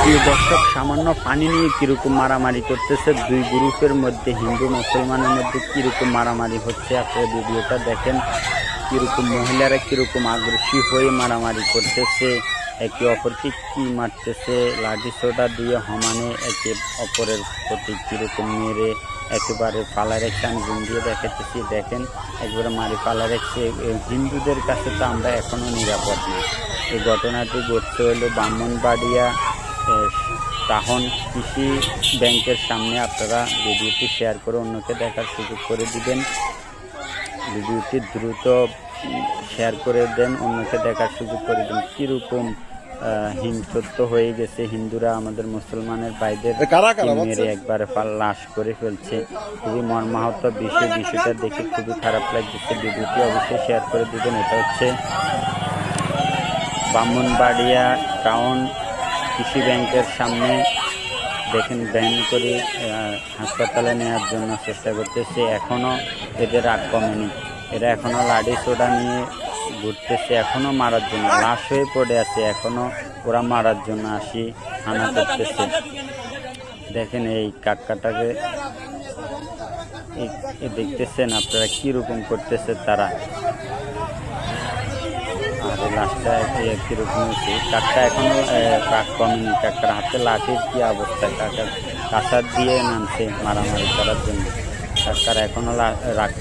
প্রিয় দর্শক, সামান্য পানি নিয়ে কীরকম মারামারি করতেছে দুই গ্রুপের মধ্যে, হিন্দু মুসলমানের মধ্যে কীরকম মারামারি হচ্ছে। আপনারা ভিডিওটা দেখেন, কীরকম মহিলারা কীরকম আগ্রসী হয়ে মারামারি করতেছে, একে অপরকে কী মারতেছে, লাঠি সোটা দিয়ে সমানে একে অপরের প্রতি কীরকম মেরে একেবারে ফালা রেখে আমি জুম দিয়ে দেখাতেছি। দেখেন একবারে মারি ফালা রেখেছে। হিন্দুদের কাছে তো আমরা এখনও নিরাপদ না। এই ঘটনাটি ঘটছে হলো ব্রাহ্মণবাড়িয়া তাহন কৃষি ব্যাংকের সামনে। আপনারা ভিডিওটি শেয়ার করে অন্যকে দেখার সুযোগ করে দিবেন। ভিডিওটি দ্রুত শেয়ার করে দেন, অন্যকে দেখার সুযোগ করে দিন। কীরকম হিংস্রত্ব হয়ে গেছে, হিন্দুরা আমাদের মুসলমানের ভাইদের মেরে একবারে লাশ করে ফেলছে। খুবই মর্মাহত বিষয়টা দেখে খুবই খারাপ লাগতেছে। ভিডিওটি অবশ্যই শেয়ার করে দিবেন। এটা হচ্ছে ব্রাহ্মণবাড়িয়া টাউন কৃষি ব্যাংকের সামনে। দেখেন ভ্যান করে হাসপাতালে নেওয়ার জন্য চেষ্টা করতেছে, এখনও এদের রাগ কমেনি। এরা এখনও লাঠি সোডা নিয়ে ঘুরতেছে, এখনও মারার জন্য লাশ হয়ে পড়ে আছে, এখনও ওরা মারার জন্য হানা করতেছে। দেখেন এই কাকাটাকে দেখতেছেন আপনারা কীরকম করতেছে তারা। আর লাশটা কীরকম হয়েছে, কাকটা এখনও রাগ কমেনি। কাকার হাতে লাঠির কী অবস্থা, কাকার কাঁচার দিয়ে নামছে মারামারি করার জন্য। কাকার এখনও রাগ